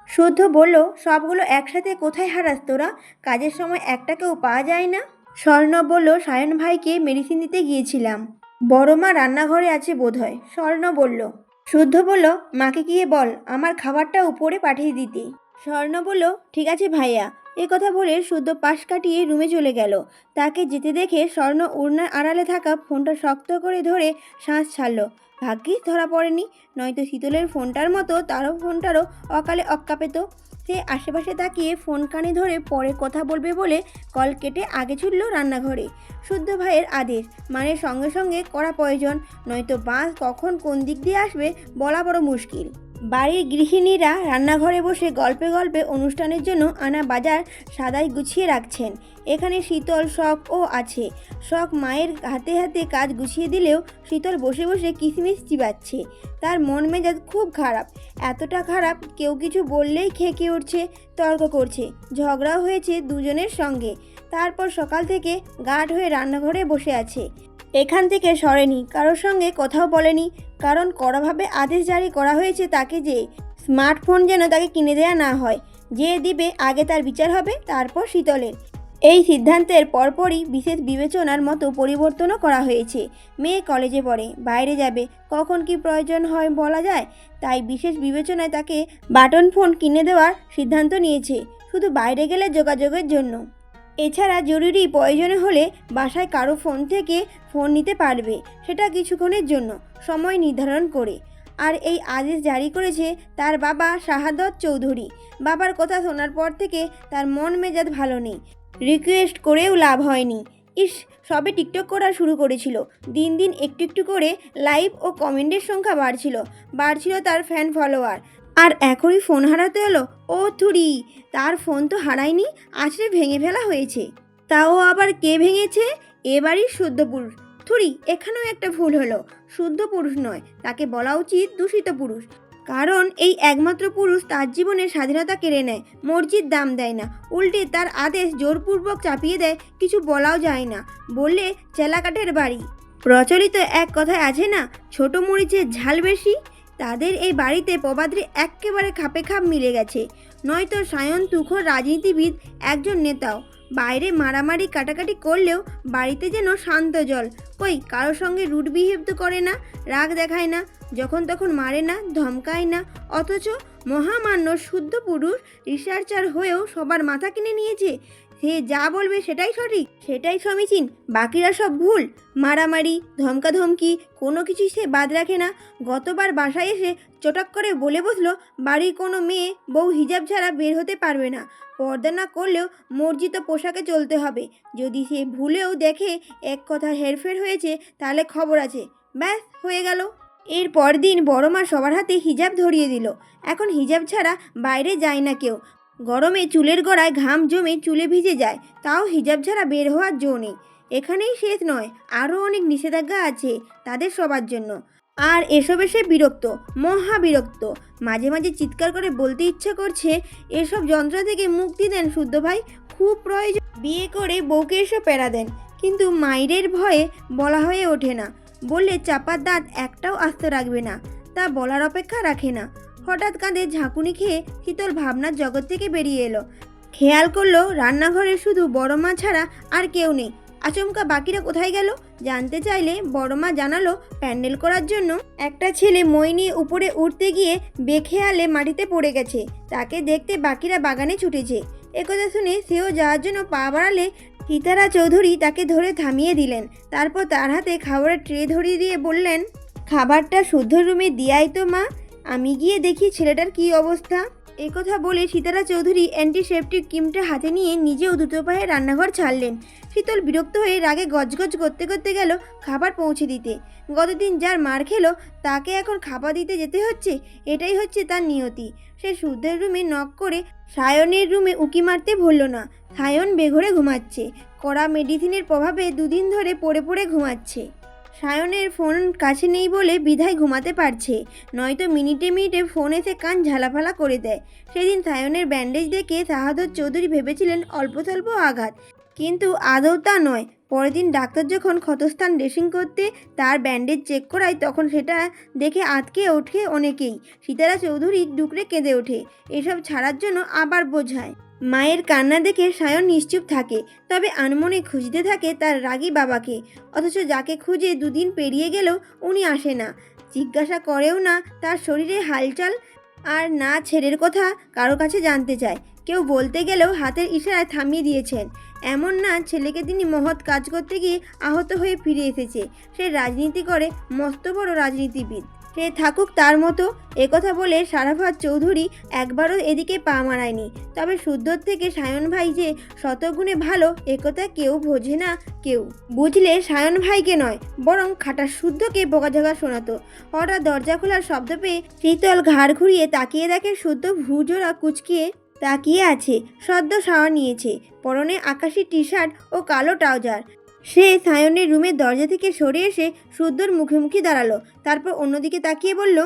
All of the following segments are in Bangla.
শুদ্ধ বলল, সবগুলো একসাথে কোথায় হারাস তোরা? কাজের সময় একটাকেও পাওয়া যায় না। স্বর্ণ বলল, সায়ন ভাইকে মেডিসিন দিতে গিয়েছিলাম। বড় মা রান্নাঘরে আছে বোধহয়, স্বর্ণ বলল। শুদ্ধ বলল, মাকে গিয়ে বল আমার খাবারটা উপরে পাঠিয়ে দিতে। স্বর্ণ বলল, ঠিক আছে ভাইয়া। এ কথা বলে শুদ্ধ পাশ কাটিয়ে রুমে চলে গেল। তাকে যেতে দেখে স্বর্ণ উড়নার আড়ালে থাকা ফোনটা শক্ত করে ধরে শ্বাস ছাড়ল। ভাগ্যিস ধরা পড়েনি, নয়তো শীতলের ফোনটার মতো ফোনটারও অকালে অক্কা পেত। সে আশেপাশে তাকিয়ে ফোন কানে ধরে পরে কথা বলবে বলে কল কেটে আগে ছুটল রান্নাঘরে। শুদ্ধ ভাইয়ের আদেশ মানে সঙ্গে সঙ্গে করা প্রয়োজন, নয়তো বাস কখন কোন দিক দিয়ে আসবে বলা বড় মুশকিল। বাড়ির গৃহিণীরা রান্নাঘরে বসে গল্পে গল্পে অনুষ্ঠানের জন্য আনা বাজার সাদাই গুছিয়ে রাখছেন। এখানে শীতল শখও আছে। শখ মায়ের হাতে হাতে কাজ গুছিয়ে দিলেও শীতল বসে বসে কিশমিশ চিবাচ্ছে। তার মন মেজাজ খুব খারাপ, এতটা খারাপ কেউ কিছু বললেই খেকে উঠছে, তর্ক করছে, ঝগড়াও হয়েছে দুজনের সঙ্গে। তারপর সকাল থেকে গাঢ় হয়ে রান্নাঘরে বসে আছে। এখান থেকে সরেনি, কারোর সঙ্গে কথাও বলেনি, কারণ কড়াভাবে আদেশ জারি করা হয়েছে তাকে যে স্মার্টফোন যেন তাকে কিনে দেয়া না হয়। যে দিবে আগে তার বিচার হবে, তারপর শীতলের। এই সিদ্ধান্তের পরপরই বিশেষ বিবেচনার মতো পরিবর্তনও করা হয়েছে। মেয়ে কলেজে পড়ে, বাইরে যাবে, কখন কি প্রয়োজন হয় বলা যায়, তাই বিশেষ বিবেচনায় তাকে বাটন ফোন কিনে দেওয়ার সিদ্ধান্ত নিয়েছে, শুধু বাইরে গেলে যোগাযোগের জন্য। এছাড়া জরুরি প্রয়োজনে হলে বাসায় কারো ফোন থেকে ফোন নিতে পারবে, সেটা কিছুক্ষণের জন্য, সময় নির্ধারণ করে। আর এই আদেশ জারি করেছে তার বাবা শাহাদত চৌধুরী। বাবার কথা শোনার পর থেকে তার মন মেজাজ ভালো নেই। রিকোয়েস্ট করেও লাভ হয়নি। ইস, সবে টিকটক করা শুরু করেছিল, দিন দিন একটু একটু করে লাইভ ও কমেন্টের সংখ্যা বাড়ছিল তার ফ্যান ফলোয়ার। আর এখনই ফোন হারাতে হলো? ও থুরি, তার ফোন তো হারায়নি, আছড়ে ভেঙে ফেলা হয়েছে। তাও আবার কে ভেঙেছে? এবারই শুদ্ধ পুরুষ। থুরি, এখানেও একটা ভুল হলো, শুদ্ধ পুরুষ নয়, তাকে বলা উচিত দূষিত পুরুষ। কারণ এই একমাত্র পুরুষ তার জীবনের স্বাধীনতা কেড়ে নেয়, মর্জির দাম দেয় না, উল্টে তার আদেশ জোরপূর্বক চাপিয়ে দেয়, কিছু বলাও যায় না, বললে চেলাকাঠের বাড়ি। প্রচলিত এক কথায় আছে না, ছোট মরিচের ঝাল বেশি। তাদের এই বাড়িতে প্রবাদে এক্কেবারে খাপে খাপ মিলে গেছে। নয়তো সায়ন তুখোর রাজনীতিবিদ, একজন নেতাও। বাইরে মারামারি কাটাকাটি করলেও বাড়িতে যেন শান্ত জল। কই কারোর সঙ্গে রুড বিহেভ তো করে না, রাগ দেখায় না, যখন তখন মারে না, ধমকায় না। অথচ মহামান্য শুদ্ধ পুরুষ রিসার্চার হয়েও সবার মাথা কিনে নিয়েছে। সে যা বলবে সেটাই সঠিক, সেটাই সমীচীন, বাকিরা সব ভুল। মারামারি, ধমকাধমকি কোনো কিছুই সে বাদ রাখে না। গতবার বাসায় এসে চটাক করে বলে বসলো, বাড়ির কোনো মেয়ে বউ হিজাব ছাড়া বের হতে পারবে না, পর্দা না করলেও মর্জিত পোশাকে চলতে হবে। যদি সে ভুলেও দেখে এক কথা হেরফের হয়েছে, তাহলে খবর আছে। ব্যাস, হয়ে গেল। এর পরদিন বড় মা সবার হাতে হিজাব ধরিয়ে দিল। এখন হিজাব ছাড়া বাইরে যায় না কেউ। গরমে চুলের গোড়ায় ঘাম জমে চুলে ভিজে যায়, তাও হিজাব ছাড়া বের হওয়ার জো নেই। এখানেই শেষ নয়, আরও অনেক নিষেধাজ্ঞা আছে তাদের সবার জন্য। আর এসবে সে বিরক্ত, মহা বিরক্ত। মাঝে মাঝে চিৎকার করে বলতে ইচ্ছা করছে, এসব যন্ত্র থেকে মুক্তি দেন শুদ্ধ ভাই, খুব প্রয়োজন। বিয়ে করে বউকে এসব প্যারা দেন, কিন্তু মায়ের ভয়ে বলা হয়ে ওঠে না। বললে চাপার দাঁত একটাও আস্ত রাখবে না, তা বলার অপেক্ষা রাখে না। হঠাৎ কাঁধে ঝাঁকুনি খেয়ে শীতল ভাবনার জগৎ থেকে বেরিয়ে এলো। খেয়াল করলো রান্নাঘরে শুধু বড় মা ছাড়া আর কেউ নেই। আচমকা বাকিরা কোথায় গেল জানতে চাইলে বড় মা জানালো, প্যান্ডেল করার জন্য একটা ছেলে মই নিয়ে উপরে উঠতে গিয়ে বেখেয়ালে মাটিতে পড়ে গেছে, তাকে দেখতে বাকিরা বাগানে ছুটেছে। একথা শুনে সেও যাওয়ার জন্য পা বাড়ালে সীতারা চৌধুরী তাকে ধরে থামিয়ে দিলেন। তারপর তার হাতে খাবারের ট্রে ধরিয়ে দিয়ে বললেন, খাবারটা শুদ্ধ রুমে দিয়াই তো মা, আমি গিয়ে দেখি ছেলেটার কি অবস্থা। একথা বলে সীতারা চৌধুরী অ্যান্টিসেপটিক ক্রিমটা হাতে নিয়ে নিজেও দ্রুত পায়ে রান্নাঘর ছাড়লেন। শীতল বিরক্ত হয়ে রাগে গজগজ করতে করতে গেল খাবার পৌঁছে দিতে। গতদিন যার মার খেলো তাকে এখন খাবার দিতে যেতে হচ্ছে, এটাই হচ্ছে তার নিয়তি। সে শুদ্ধের রুমে নক করে সায়নের রুমে উঁকি মারতে ভুলল না। সায়ন বেঘরে ঘুমাচ্ছে, কড়া মেডিসিনের প্রভাবে দুদিন ধরে পড়ে পড়ে ঘুমাচ্ছে। সায়নের ফোন কাছে নেই বলে বিধায় ঘুমাতে পারছে, নয়তো মিনিটে মিনিটে ফোন এসে কান ঝালাফালা করে দেয়। সেদিন সায়নের ব্যান্ডেজ দেখে শাহাদত চৌধুরী ভেবেছিলেন অল্প স্বল্প আঘাত, কিন্তু আদৌ তা নয়, পরের দিন ডাক্তার যখন ক্ষতস্থান ড্রেসিং করতে তার ব্যান্ডেজ চেক করায় তখন সেটা দেখে আঁতকে ওঠে অনেকেই। সীতারা চৌধুরী ডুকরে কেঁদে ওঠে। এসব ছাড়ার জন্য আবার বোঝায়। মায়ের কান্না দেখে সায়ন নিশ্চুপ থাকে, তবে আনমনে খুঁজতে থাকে তার রাগী বাবাকে। অথচ যাকে খুঁজে দুদিন পেরিয়ে গেলেও উনি আসে না, জিজ্ঞাসা করেও না তার শরীরে হালচাল, আর না ছেলের কথা কারো কাছে জানতে চায়। কেউ বলতে গেলেও হাতের ইশারায় থামিয়ে দিয়েছেন। এমন না ছেলেকে তিনি মহৎ কাজ করতে গিয়ে আহত হয়ে ফিরে এসেছে, সে রাজনীতি করে, মস্ত বড় রাজনীতিবিদ। সে থাকুক তার মতো। একথা বলে সারাফাত চৌধুরী একবারও এদিকে পা মারায়নি। তবে শুদ্ধর থেকে সায়ন ভাই যে শতগুণে ভালো একথা কেউ বোঝে না। কেউ বুঝলে সায়ন ভাইকে নয়, বরং খাটা শুদ্ধকে বকাঝকা শোনাতো। হঠাৎ দরজা খোলার শব্দ পেয়ে শীতল ঘাড় ঘুরিয়ে তাকিয়ে দেখে শুদ্ধ ভুজোড়া কুচকিয়ে তাকিয়ে আছে। সদ্য শাওয়ার নিয়েছে, পরনে আকাশি টি শার্ট ও কালো ট্রাউজার। সে সায়নের রুমের দরজা থেকে সরে এসে শুদ্ধর মুখোমুখি দাঁড়ালো। তারপর অন্যদিকে তাকিয়ে বলল,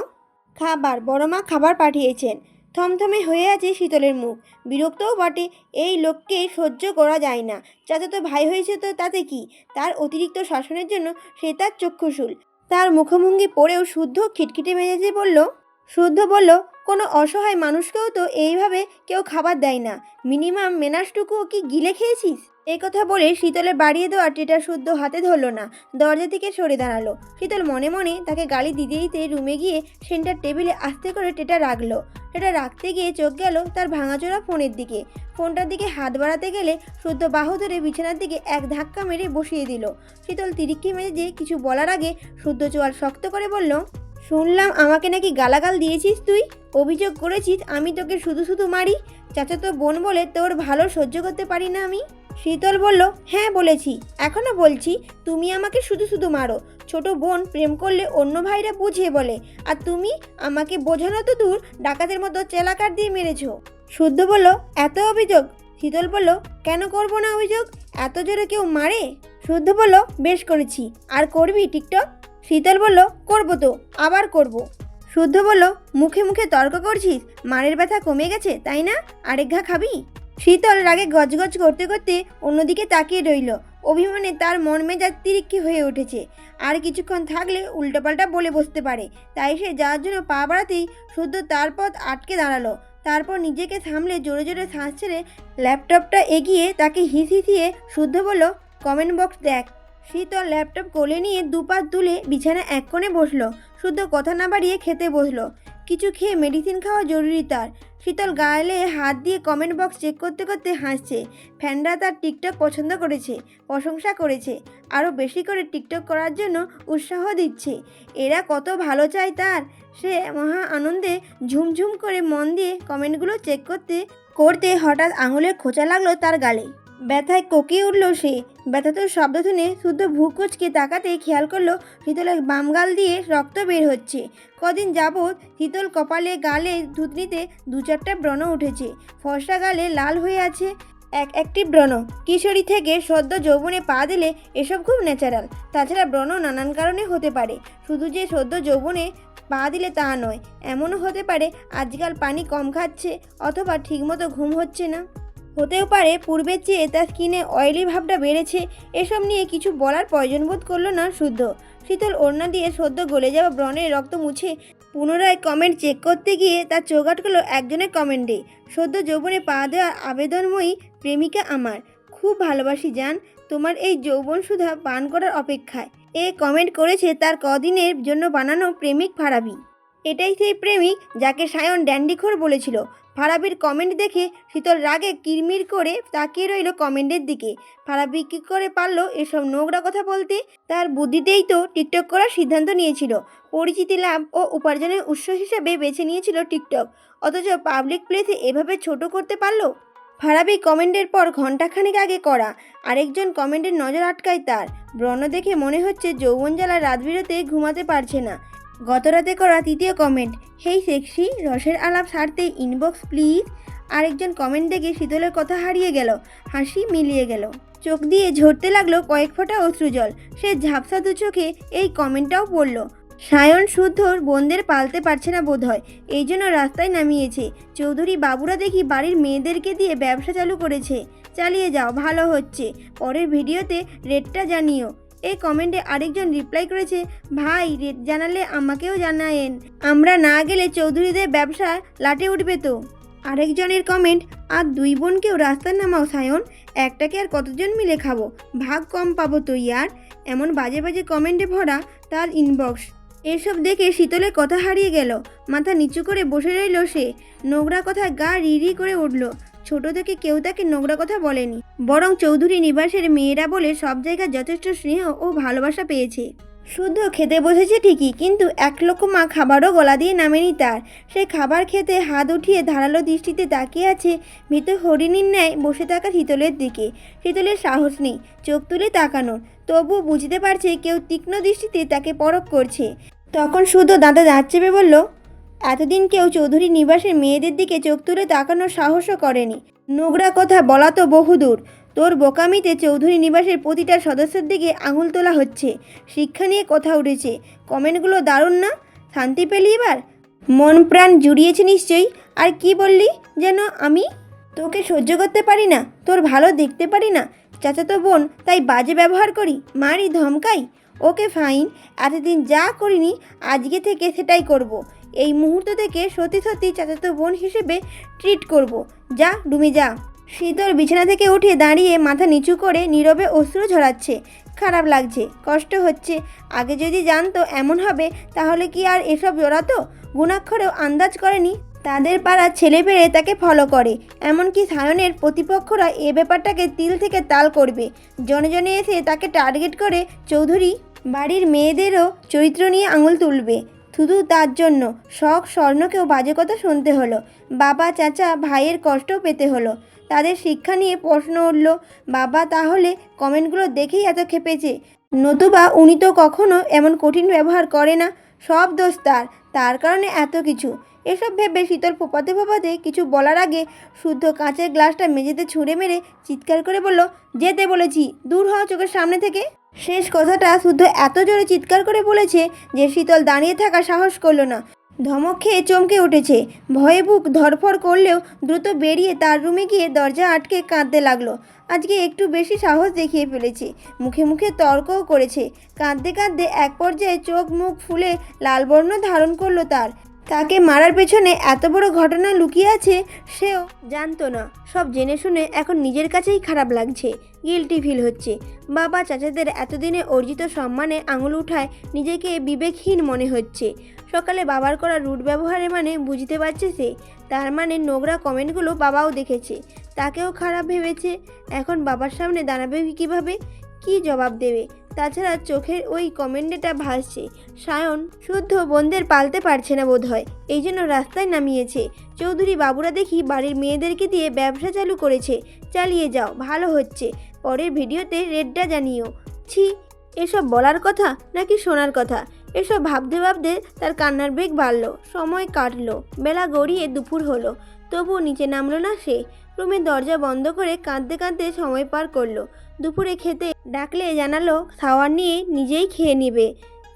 খাবার, বড় মা খাবার পাঠিয়েছেন। থমথমে হয়ে আছে শীতলের মুখ। বিরক্তও বটে, এই লোককে সহ্য করা যায় না। চাচাতো ভাই হয়েছে তো তাতে কি? তার অতিরিক্ত শাসনের জন্য সে তার চক্ষুশূল। তার মুখভঙ্গি পড়েও শুদ্ধ খিটখিটে মেজাজে বলল, কোনো অসহায় মানুষকেও তো এইভাবে কেউ খাবার দেয় না। মিনিমাম মেনাসটুকুও কি গিলে খেয়েছিস? এই কথা বলে শীতলের বাড়িয়ে দেওয়া ট্রেটা শুদ্ধ হাতে ধরল না, দরজা থেকে সরে দাঁড়ালো। শীতল মনে মনে তাকে গালি দিতে দিতে রুমে গিয়ে সেন্টার টেবিলে আস্তে করে ট্রেটা রাখলো। ট্রেটা রাখতে গিয়ে চোখ গেল তার ভাঙাচোরা ফোনের দিকে। ফোনটার দিকে হাত বাড়াতে গেলে শুদ্ধ বাহু ধরে বিছানার দিকে এক ধাক্কা মেরে বসিয়ে দিল। শীতল তিরিক্ষি মেজে কিছু বলার আগে শুদ্ধ চোয়াল শক্ত করে বলল, শুনলাম আমাকে নাকি গালাগাল দিয়েছিস তুই, অভিযোগ করেছিস আমি তোকে শুধু শুধু মারি। চাচাতো বোন বলে তোর ভালো সহ্য করতে পারি না আমি। শীতল বলল, হ্যাঁ বলেছি, এখনও বলছি, তুমি আমাকে শুধু শুধু মারো। ছোট বোন প্রেম করলে অন্য ভাইরা বুঝিয়ে বলে, আর তুমি আমাকে বোঝানো তো দূর, ডাকাতের মতো চেলাকার দিয়ে মেরেছ। শুদ্ধ বলল, এত অভিযোগ? শীতল বলল, কেন করব না অভিযোগ? এত জোরে কেউ মারে? শুদ্ধ বলল, বেশ করেছি, আর করবি টিকটক? শীতল বলল, করবো তো, আবার করব। শুদ্ধ বলল, মুখে মুখে তর্ক করছিস, মারের ব্যথা কমে গেছে তাই না? আরেক ঘা খাবি? শীতল রাগে গজগজ করতে করতে অন্যদিকে তাকিয়ে রইল। অভিমানে তার মন মেজাজ তিরিক্ষি হয়ে উঠেছে। আর কিছুক্ষণ থাকলে উল্টোপাল্টা বলে বসতে পারে, তাই সে যাওয়ার জন্য পা বাড়াতেই শুদ্ধ তার পথ আটকে দাঁড়ালো। তারপর নিজেকে সামলে জোরে জোরে শ্বাস ছেড়ে ল্যাপটপটা এগিয়ে তাকে হিসিয়ে শুদ্ধ বলল, কমেন্ট বক্স দেখ। শীতল ল্যাপটপ কোলে নিয়ে দুপা তুলে বিছানা এক কোণে বসলো। শুদ্ধ কথা না বাড়িয়ে খেতে বসলো। কিছু খেয়ে মেডিসিন খাওয়া জরুরি তার। শীতল গায়ে হাত দিয়ে কমেন্ট বক্স চেক করতে করতে হাসছে। ফ্যানরা তার টিকটক পছন্দ করেছে, প্রশংসা করেছে, আরও বেশি করে টিকটক করার জন্য উৎসাহ দিচ্ছে। এরা কত ভালো চায় তার। সে মহা আনন্দে ঝুমঝুম করে মন দিয়ে কমেন্টগুলো চেক করতে করতে হঠাৎ আঙুলের খোঁচা লাগলো তার গালে। ব্যথায় কোকিয়ে উঠল সে। ব্যথাতুর শব্দ শুনে শুদ্ধ ভুকুচকে তাকাতেই খেয়াল করলো শীতলের বাম গাল দিয়ে রক্ত বের হচ্ছে। কদিন যাবৎ শীতল কপালে গালে থুতনিতে 2-4টা ব্রণ উঠেছে। ফর্সা গালে লাল হয়ে আছে একটি ব্রণ। কিশোরী থেকে সদ্য যৌবনে পা দিলে এসব খুব ন্যাচারাল। তাছাড়া ব্রণ নানান কারণে হতে পারে, শুধু যে সদ্য যৌবনে পা দিলে তা নয়। এমনও হতে পারে আজকাল পানি কম খাচ্ছে, অথবা ঠিকমতো ঘুম হচ্ছে না। হতেও পারে পূর্বের চেয়ে তার স্কিনে অয়েলি ভাবটা বেড়েছে। এসব নিয়ে কিছু বলার প্রয়োজন বোধ করলো না শুদ্ধ। শীতল ওড়না দিয়ে সদ্য গলে যাওয়া ব্রণের রক্ত মুছে পুনরায় কমেন্ট চেক করতে গিয়ে তার চোখ আটকালো একজনের কমেন্টে। সদ্য যৌবনে পা দেওয়ার আবেদনময়ী প্রেমিকা আমার, খুব ভালোবাসি জান, তোমার এই যৌবন সুধা পান করার অপেক্ষায়। এ কমেন্ট করেছে তার কদিনের জন্য বানানো প্রেমিক ফারাবি। এটাই সেই প্রেমিক যাকে সায়ন ড্যান্ডিখোর বলেছিল। ফারাবির কমেন্ট দেখে শীতল রাগে কিরমির করে তাকিয়ে রইল কমেন্টের দিকে। ফারাবি কী করে পারলো এসব নোংরা কথা বলতে? তার বুদ্ধিতেই তো টিকটক করার সিদ্ধান্ত নিয়েছিল। পরিচিতি লাভ ও উপার্জনের উৎস হিসেবে বেছে নিয়েছিল টিকটক, অথচ পাবলিক প্লেসে এভাবে ছোট করতে পারলো। ফারাবি কমেন্টের পর ঘণ্টাখানেক আগে করা আরেকজন কমেন্টের নজর আটকায় তার। ব্রণ দেখে মনে হচ্ছে যৌবন জ্বালা রাত বিরেতে ঘুমাতে পারছে না। গতরাতে করা তৃতীয় কমেন্ট, হেই সেক্সি, রসের আলাপ সারতে ইনবক্স প্লিজ। আরেকজন কমেন্ট দেখে শীতলের কথা হারিয়ে গেল, হাসি মিলিয়ে গেল। চোখ দিয়ে ঝরতে লাগলো কয়েক ফোঁটা অশ্রুজল। সে ঝাপসা দু চোখে এই কমেন্টটাও পড়ল। সায়ন শুদ্ধর বোনদের পালতে পারছে না বোধহয়, এই জন্য রাস্তায় নামিয়েছে। চৌধুরী বাবুরা দেখি বাড়ির মেয়েদেরকে দিয়ে ব্যবসা চালু করেছে। চালিয়ে যাও, ভালো হচ্ছে। পরের ভিডিওতে রেটটা জানিও। এই কমেন্টে আরেকজন রিপ্লাই করেছে, ভাই রেট জানালে আমাকেও জানায়েন, আমরা না গেলে চৌধুরীদের ব্যবসা লাটে উঠবে তো। আরেকজনের কমেন্ট, আর দুই বোনকেও রাস্তায় নামাও সায়ন, একটাকে আর কতজন মিলে খাবো, ভাগ কম পাবো তো ইয়ার। এমন বাজে বাজে কমেন্টে ভরা তার ইনবক্স। এসব দেখে শীতলের কথা হারিয়ে গেল। মাথা নিচু করে বসে রইল সে। নোংরা কথা গা রি করে উঠল। ছোট থেকে কেউ তাকে নোংরা কথা বলেনি, বরং চৌধুরী নিবাসের মেয়েরা বলে সব জায়গায় যথেষ্ট স্নেহ ও ভালোবাসা পেয়েছে। শুদ্ধ খেতে বসেছে ঠিকই, কিন্তু এক লোকমা খাবারও গলা দিয়ে নামেনি তার। সে খাবার খেতে হাত উঠিয়ে ধারালো দৃষ্টিতে তাকিয়ে আছে ভীত হরিণীর ন্যায় বসে থাকা শীতলের দিকে। শীতলের সাহস নেই চোখ তুলে তাকানোর, তবুও বুঝতে পারছে কেউ তীক্ষ্ণ দৃষ্টিতে তাকে পরখ করছে। তখন শুদ্ধ দাঁতে দাঁত চেপে বলল, এতদিন কেউ চৌধুরী নিবাসের মেয়েদের দিকে চোখ তুলে তাকানোর সাহসও করেনি। নোংরা কথা বলা তো বহুদূর, তোর বোকামিতে চৌধুরী নিবাসের প্রতিটা সদস্যের দিকে আঙুল তোলা হচ্ছে। শিক্ষা নিয়ে কথা উঠেছে। কমেন্টগুলো দারুণ না? শান্তি পেলি এবার? মন প্রাণ জুড়িয়েছে নিশ্চয়ই। আর কি বললি যেন? আমি তোকে সহ্য করতে পারি না, তোর ভালো দেখতে পারি না, চাচাতো বোন তাই বাজে ব্যবহার করি, মারি, ধমকাই। ওকে ফাইন, এতদিন যা করিনি আজকে থেকে সেটাই করব। এই মুহূর্ত থেকে সত্যি সত্যি চাচাতো বোন হিসেবে ট্রিট করব। যা রুমে যা। শীতল বিছানা থেকে উঠে দাঁড়িয়ে মাথা নিচু করে নীরবে অশ্রু ঝরাচ্ছে। খারাপ লাগছে, কষ্ট হচ্ছে। আগে যদি জানতো এমন হবে তাহলে কি আর এসব জড়াতো? গুণাক্ষরেও আন্দাজ করেনি তাদের পাড়ার ছেলে পেলে তাকে ফলো করে। এমনকি সায়নের প্রতিপক্ষরা এ ব্যাপারটাকে তিল থেকে তাল করবে। জনে জনে এসে তাকে টার্গেট করে চৌধুরী বাড়ির মেয়েদেরও চরিত্র নিয়ে আঙুল তুলবে। শুধু তার জন্য শখ স্বর্ণকেও বাজে কথা শুনতে হলো। বাবা, চাচা, ভাইয়ের কষ্টও পেতে হলো। তাদের শিক্ষা নিয়ে প্রশ্ন উঠল। বাবা তাহলে কমেন্টগুলো দেখেই এত খেপেছে, নতুবা উনি তো কখনো এমন কঠিন ব্যবহার করে না। সব দোষ তার, তার কারণে এত কিছু। এসব ভেবে শীতল ফোপাতে ফোপাতে কিছু বলার আগে শুদ্ধ কাঁচের গ্লাসটা মেঝেতে ছুঁড়ে মেরে চিৎকার করে বলল, যেতে বলেছি, দূর হও চোখের সামনে থেকে। শেষ কথাটা শুদ্ধ এত জোরে চিৎকার করে বলেছে যে শীতল দাঁড়িয়ে থাকা সাহস করল না। ধমক খেয়ে চমকে উঠেছে। ভয়ে বুক ধড়ফড় করলেও দ্রুত বেরিয়ে তার রুমে গিয়ে দরজা আটকে কাঁদতে লাগলো। আজকে একটু বেশি সাহস দেখিয়ে ফেলেছে। মুখে মুখে তর্কও করেছে। কাঁদতে কাঁদতে এক পর্যায়ে চোখ মুখ ফুলে লালবর্ণ ধারণ করলো তার। তাকে মারার পেছনে এত বড় ঘটনা লুকিয়ে আছে সেও জানতো না। সব জেনে শুনে এখন নিজের কাছেই খারাপ লাগছে, গিল্টি ফিল হচ্ছে। বাবা চাচাদের এতদিনে অর্জিত সম্মানে আঙুল উঠায় নিজেকে বিবেকহীন মনে হচ্ছে। সকালে বাবার করা রুট ব্যবহারে মানে বুঝতে পারছে সে, তার মানে নোংরা কমেন্টগুলো বাবাও দেখেছে, তাকেও খারাপ ভেবেছে। এখন বাবার সামনে দাঁড়াবে কীভাবে? কি জবাব দেবে? তাছাড়া চোখের ওই কমেন্টটা ভাসছে, সায়ন শুদ্ধ বোনদের পালতে পারছে না বোধহয়, এই জন্য রাস্তায় নামিয়েছে। চৌধুরী বাবুরা দেখি বাড়ির মেয়েদেরকে দিয়ে ব্যবসা চালু করেছে। চালিয়ে যাও, ভালো হচ্ছে। পরের ভিডিওতে রেটটা জানিও। ছি, এসব বলার কথা নাকি শোনার কথা? এসব ভাবতে ভাবতে তার কান্নার বেগ বাড়ল। সময় কাটলো, বেলা গড়িয়ে দুপুর হলো, তবুও নিচে নামলো না সে। রুমের দরজা বন্ধ করে কাঁদতে কাঁদতে সময় পার করলো। দুপুরে খেতে ডাকলে জানালো খাওয়ার নিয়ে নিজেই খেয়ে নেবে।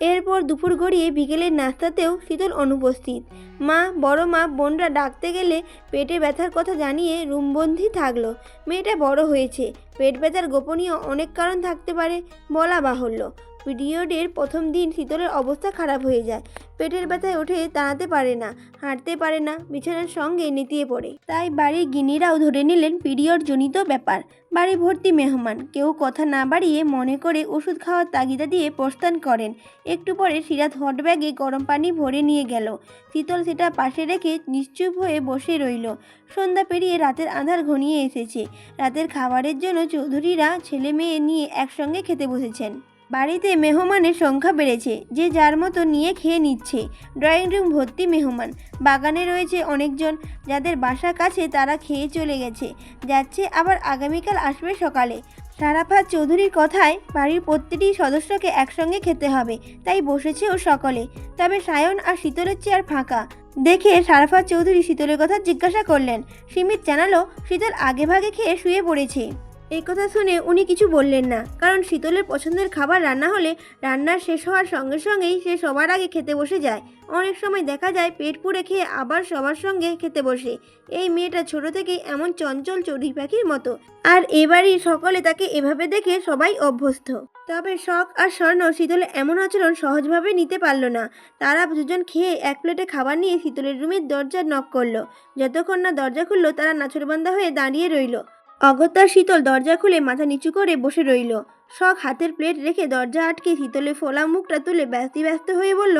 এরপর দুপুর গড়িয়ে বিকেলের নাস্তাতেও শীতল অনুপস্থিত। মা, বড় মা, বোনরা ডাকতে গেলে পেটে ব্যথার কথা জানিয়ে রুমবন্দি থাকলো। মেয়েটা বড় হয়েছে, পেট ব্যথার গোপনীয় অনেক কারণ থাকতে পারে, বলা বাহুল্য। পিরিয়ডের প্রথম দিন শীতলের অবস্থা খারাপ হয়ে যায়। পেটের ব্যথায় উঠে দাঁড়াতে পারে না, হাঁটতে পারে না, বিছানার সঙ্গে নেতিয়ে পড়ে। তাই বাড়ির গিন্নিরাও ধরে নিলেন পিরিয়ড জনিত ব্যাপার। বাড়ি ভর্তি মেহমান, কেউ কথা না বাড়িয়ে মনে করে ওষুধ খাওয়ার তাগিদা দিয়ে প্রস্থান করেন। একটু পরে সিরাত হট ব্যাগে গরম পানি ভরে নিয়ে গেল। শীতল সেটা পাশে রেখে নিশ্চুপ হয়ে বসে রইল। সন্ধ্যা পেরিয়ে রাতের আঁধার ঘনিয়ে এসেছে। রাতের খাবারের জন্য চৌধুরীরা ছেলে মেয়ে নিয়ে একসঙ্গে খেতে বসেছেন। বাড়িতে মেহমানের সংখ্যা বেড়েছে, যে যার মতো নিয়ে খেয়ে নিচ্ছে। ড্রয়িং রুম ভর্তি মেহমান। বাগানে রয়েছে অনেকজন, যাদের বাসা কাছে তারা খেয়ে চলে গেছে, যাচ্ছে, আবার আগামীকাল আসবে সকালে। সারাফাত চৌধুরীর কথায় বাড়ির প্রতিটি সদস্যকে একসঙ্গে খেতে হবে, তাই বসেছে ও সকলে। তবে সায়ন আর শীতলের চেয়ার ফাঁকা দেখে সারাফাত চৌধুরী শীতলের কথা জিজ্ঞাসা করলেন। সিমিত জানালো শীতল আগে ভাগে খেয়ে শুয়ে পড়েছে। এই কথা শুনে উনি কিছু বললেন না, কারণ শীতলের পছন্দের খাবার রান্না হলে রান্নার শেষ হওয়ার সঙ্গে সঙ্গেই সে সবার আগে খেতে বসে যায়। অনেক সময় দেখা যায় পেট পুড়ে খেয়ে আবার সবার সঙ্গে খেতে বসে। এই মেয়েটা ছোট থেকেই এমন চঞ্চল চড়ুই পাখির মতো, আর এবারই সকলে তাকে এভাবে দেখে সবাই অভ্যস্ত। তবে শখ আর স্বর্ণ শীতলের এমন আচরণ সহজভাবে নিতে পারল না। তারা দুজন খেয়ে এক প্লেটে খাবার নিয়ে শীতলের রুমের দরজা নক করলো। যতক্ষণ না দরজা খুললো তারা নাছোড়বান্দা হয়ে দাঁড়িয়ে রইল। অগত্যা শীতল দরজা খুলে মাথা নিচু করে বসে রইল। শখ হাতের প্লেট রেখে দরজা আটকে শীতলের ফোলা মুখটা তুলে ব্যস্ত হয়ে বলল,